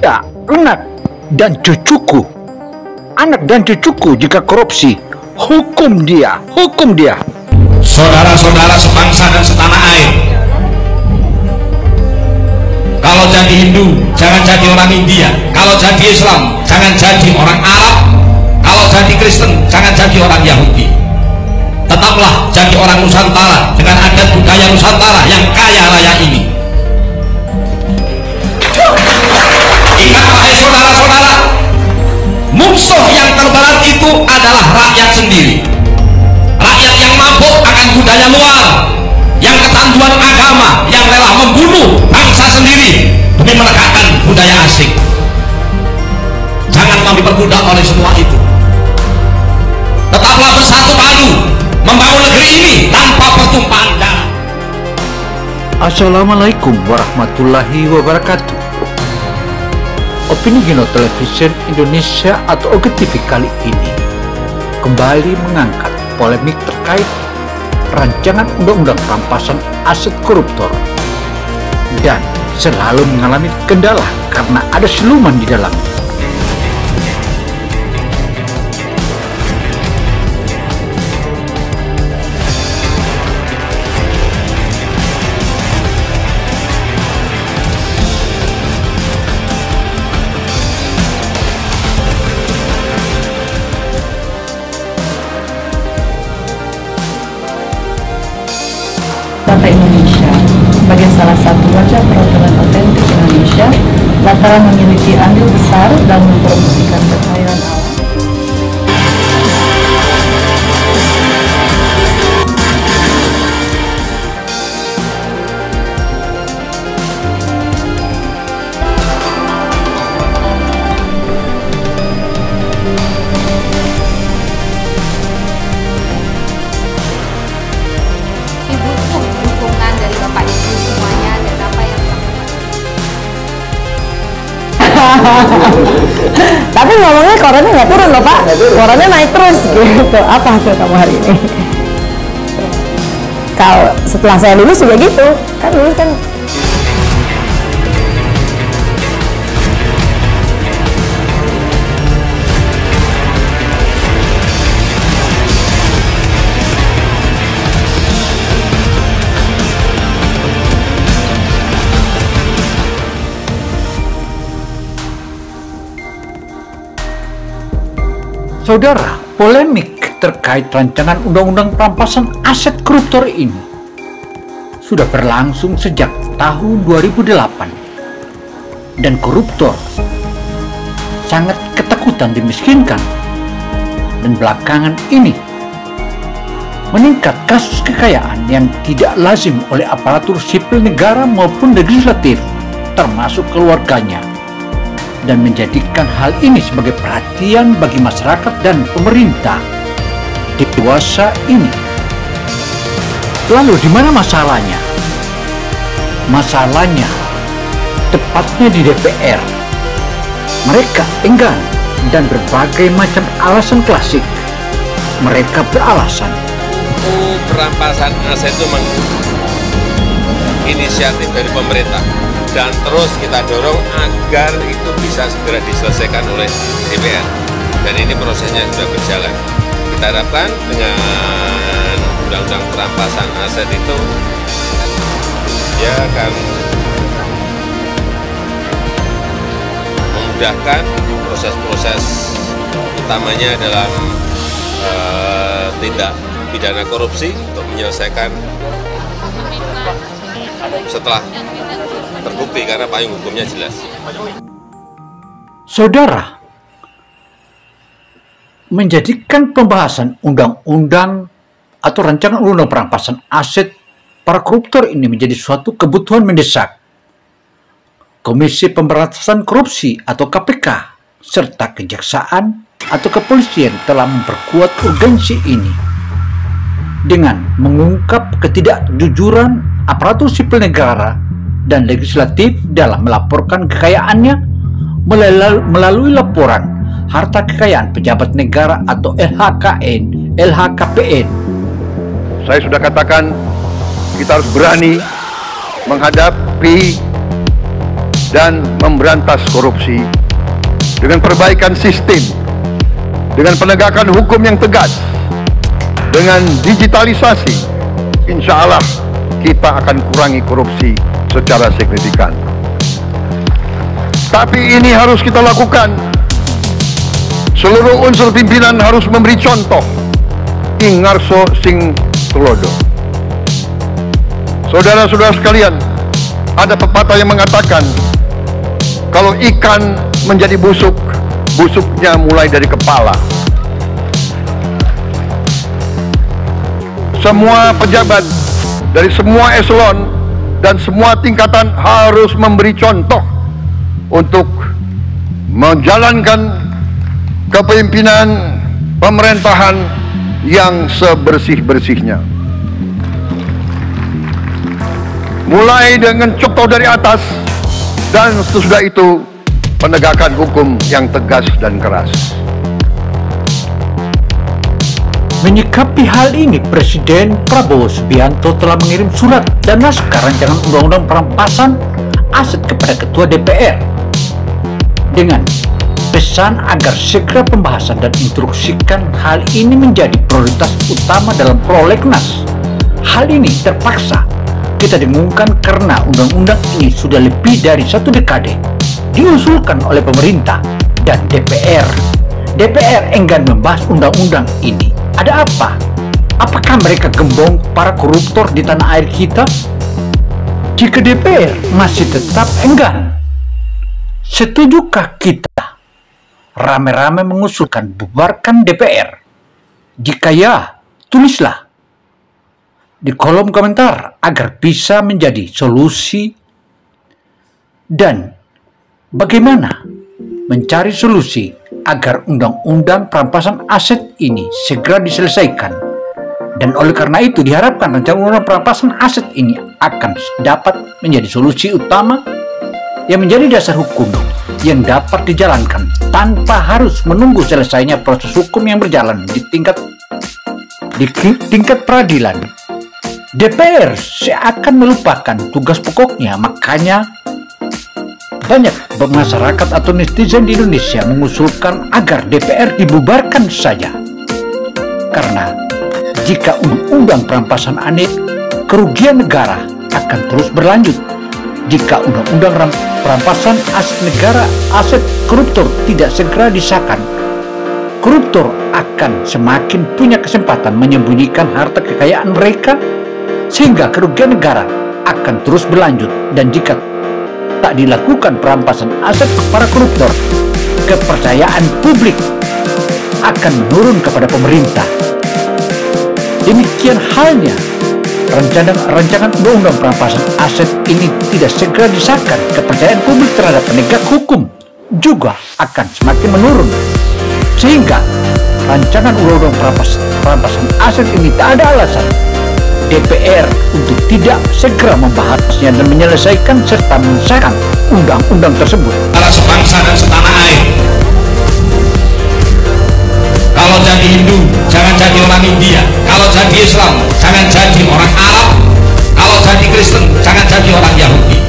Anda, anak dan cucuku. Anak dan cucuku jika korupsi, hukum dia, hukum dia. Saudara-saudara sebangsa dan setanah air, kalau jadi Hindu jangan jadi orang India, kalau jadi Islam jangan jadi orang Arab, kalau jadi Kristen jangan jadi orang Yahudi. Tetaplah jadi orang Nusantara dengan adat budaya Nusantara yang kaya raya ini. Ingat wahai saudara-saudara, musuh yang terberat itu adalah rakyat sendiri. Rakyat yang mabuk akan budaya luar, yang kecanduan agama, yang rela membunuh bangsa sendiri demi menegakkan budaya asing. Jangan mau diperbudak oleh semua itu. Tetaplah bersatu padu membangun negeri ini tanpa pertumpahan darah. Assalamualaikum warahmatullahi wabarakatuh. Opini Gino Television Indonesia atau OGTV kali ini kembali mengangkat polemik terkait rancangan undang-undang perampasan aset koruptor dan selalu mengalami kendala karena ada siluman di dalamnya. Bangsa Indonesia sebagai salah satu wajah perhotelan otentik Indonesia lantaran memiliki andil besar dalam mempromosikan kekayaan alam. Tapi ngomongnya korannya nggak turun loh Pak, korannya naik terus gitu. Apa hasil kamu hari ini? Kalau setelah saya lulus juga gitu, kan lulus kan. Saudara, polemik terkait rancangan undang-undang perampasan aset koruptor ini sudah berlangsung sejak tahun 2008 dan koruptor sangat ketakutan dimiskinkan, dan belakangan ini meningkat kasus kekayaan yang tidak lazim oleh aparatur sipil negara maupun legislatif termasuk keluarganya, dan menjadikan hal ini sebagai perhatian bagi masyarakat dan pemerintah dewasa ini. Lalu di mana masalahnya? Masalahnya tepatnya di DPR. Mereka enggan dan berbagai macam alasan klasik. Mereka beralasan perampasan aset itu inisiatif dari pemerintah, dan terus kita dorong agar itu bisa segera diselesaikan oleh DPR, dan ini prosesnya sudah berjalan. Kita harapkan dengan undang-undang perampasan aset itu ya akan memudahkan proses-proses utamanya dalam tindak pidana korupsi untuk menyelesaikan setelah terbukti, karena payung hukumnya jelas. Saudara, menjadikan pembahasan undang-undang atau rancangan undang-undang perampasan aset para koruptor ini menjadi suatu kebutuhan mendesak. Komisi Pemberantasan Korupsi atau KPK serta Kejaksaan atau Kepolisian telah memperkuat urgensi ini dengan mengungkap ketidakjujuran aparatur sipil negara dan legislatif dalam melaporkan kekayaannya melalui laporan harta kekayaan pejabat negara atau LHKN, LHKPN. Saya sudah katakan kita harus berani menghadapi dan memberantas korupsi, dengan perbaikan sistem, dengan penegakan hukum yang tegas, dengan digitalisasi, insya Allah kita akan kurangi korupsi secara signifikan. Tapi ini harus kita lakukan. Seluruh unsur pimpinan harus memberi contoh. Ingarso sing telodo. Saudara-saudara sekalian, ada pepatah yang mengatakan, kalau ikan menjadi busuk, busuknya mulai dari kepala. Semua pejabat dari semua eselon dan semua tingkatan harus memberi contoh untuk menjalankan kepemimpinan pemerintahan yang sebersih-bersihnya. Mulai dengan contoh dari atas, dan sesudah itu penegakan hukum yang tegas dan keras. Menyikapi hal ini, Presiden Prabowo Subianto telah mengirim surat dan naskah rancangan undang-undang perampasan aset kepada Ketua DPR dengan pesan agar segera pembahasan dan instruksikan hal ini menjadi prioritas utama dalam prolegnas. Hal ini terpaksa kita dengungkan karena undang-undang ini sudah lebih dari 1 dekade diusulkan oleh pemerintah dan DPR. DPR enggan membahas undang-undang ini. Ada apa? Apakah mereka gembong para koruptor di tanah air kita? Jika DPR masih tetap enggan, setujukah kita rame-rame mengusulkan bubarkan DPR? Jika ya, tulislah di kolom komentar agar bisa menjadi solusi, dan bagaimana mencari solusi agar undang-undang perampasan aset ini segera diselesaikan. Dan oleh karena itu diharapkan rancangan undang perampasan aset ini akan dapat menjadi solusi utama yang menjadi dasar hukum yang dapat dijalankan tanpa harus menunggu selesainya proses hukum yang berjalan di tingkat peradilan. DPR seakan melupakan tugas pokoknya, makanya banyak masyarakat atau netizen di Indonesia mengusulkan agar DPR dibubarkan saja. Karena jika undang-undang perampasan aset, kerugian negara akan terus berlanjut. Jika undang-undang perampasan aset negara, aset koruptor tidak segera disahkan, koruptor akan semakin punya kesempatan menyembunyikan harta kekayaan mereka, sehingga kerugian negara akan terus berlanjut. Dan jika tak dilakukan perampasan aset para koruptor, kepercayaan publik akan menurun kepada pemerintah. Demikian halnya rancangan undang-undang perampasan aset ini tidak segera disahkan, kepercayaan publik terhadap penegak hukum juga akan semakin menurun. Sehingga rancangan undang-undang perampasan aset ini tak ada alasan DPR untuk tidak segera membahasnya dan menyelesaikan serta mensahkan undang-undang tersebut. Para sebangsa dan setanah air, kalau jadi Hindu jangan jadi orang India, kalau jadi Islam jangan jadi orang Arab, kalau jadi Kristen jangan jadi orang Yahudi.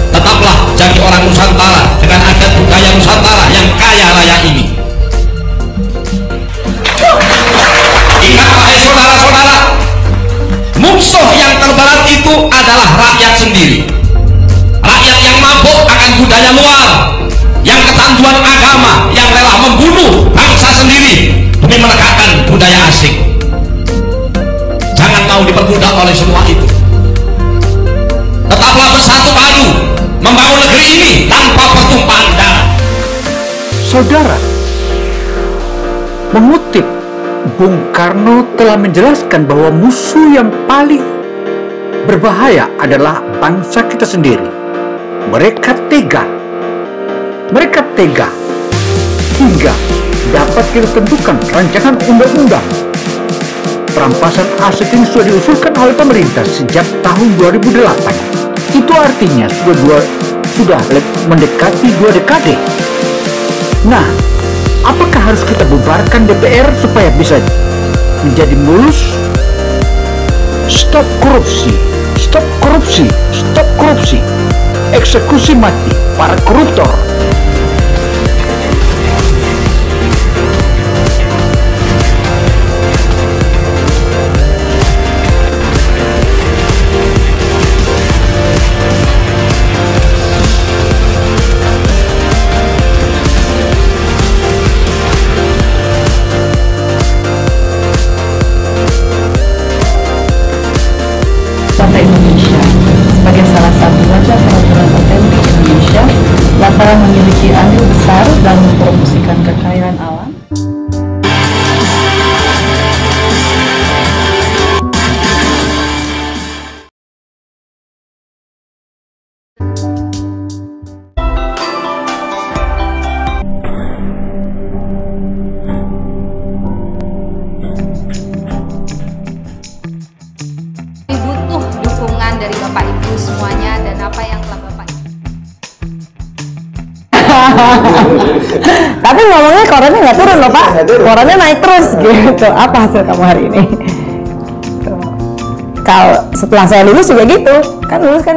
Tetaplah jadi orang Nusantara dengan adat budaya Nusantara yang kaya raya ini. Ingat wahai saudara-saudara, musuh yang terberat itu adalah rakyat sendiri. Rakyat yang mabuk akan budaya luar, yang kecanduan agama, yang rela membunuh bangsa sendiri demi menegakkan budaya asing. Jangan mau diperbudak oleh semua itu. Tetaplah bersatu padu membangun negeri ini tanpa pertumpahan darah. Saudara, mengutip Bung Karno telah menjelaskan bahwa musuh yang paling berbahaya adalah bangsa kita sendiri. Mereka tega hingga dapat kita tentukan rancangan undang-undang perampasan aset ini sudah diusulkan oleh pemerintah sejak tahun 2008. Itu artinya sudah mendekati 2 dekade. Nah, apakah harus kita bubarkan DPR supaya bisa menjadi mulus? Stop korupsi, stop korupsi, stop korupsi. eksekusi mati para koruptor. Partai Indonesia sebagai salah satu wajah peraturan otentik Indonesia lantaran memiliki andil besar dalam mempromosikan kekayaan alam. Butuh dukungan dari Bapak Ibu semuanya dan apa yang telah Bapak Tapi ngomongnya korannya nggak turun loh Pak, korannya naik terus gitu. Apa hasil kamu hari ini? Kalau setelah saya lulus juga gitu, kan lulus kan.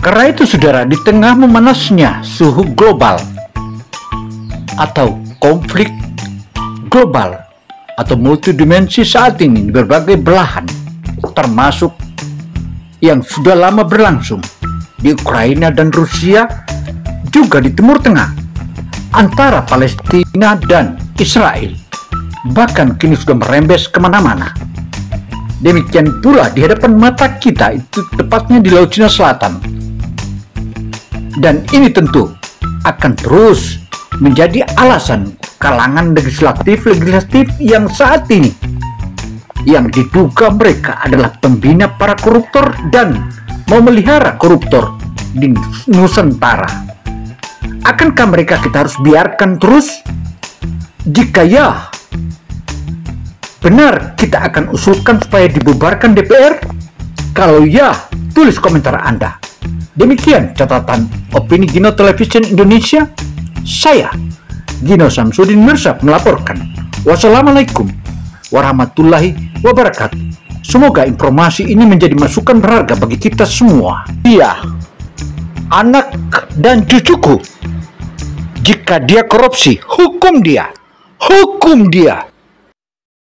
Karena itu saudara, di tengah memanasnya suhu global atau konflik global atau multidimensi saat ini di berbagai belahan, termasuk yang sudah lama berlangsung di Ukraina dan Rusia, juga di Timur Tengah antara Palestina dan Israel, bahkan kini sudah merembes kemana-mana. Demikian pula di hadapan mata kita, itu tepatnya di Laut Cina Selatan. Dan ini tentu akan terus menjadi alasan kalangan legislatif yang saat ini yang diduga mereka adalah pembina para koruptor dan memelihara koruptor di Nusantara. Akankah mereka kita harus biarkan terus? Jika ya, benar kita akan usulkan supaya dibubarkan DPR? Kalau ya, tulis komentar Anda. Demikian catatan opini Gino Television Indonesia. Saya, Gino Samsudin Mirsad melaporkan. Wassalamualaikum warahmatullahi wabarakatuh. Semoga informasi ini menjadi masukan berharga bagi kita semua. Dia, anak dan cucuku. Jika dia korupsi, hukum dia. Hukum dia.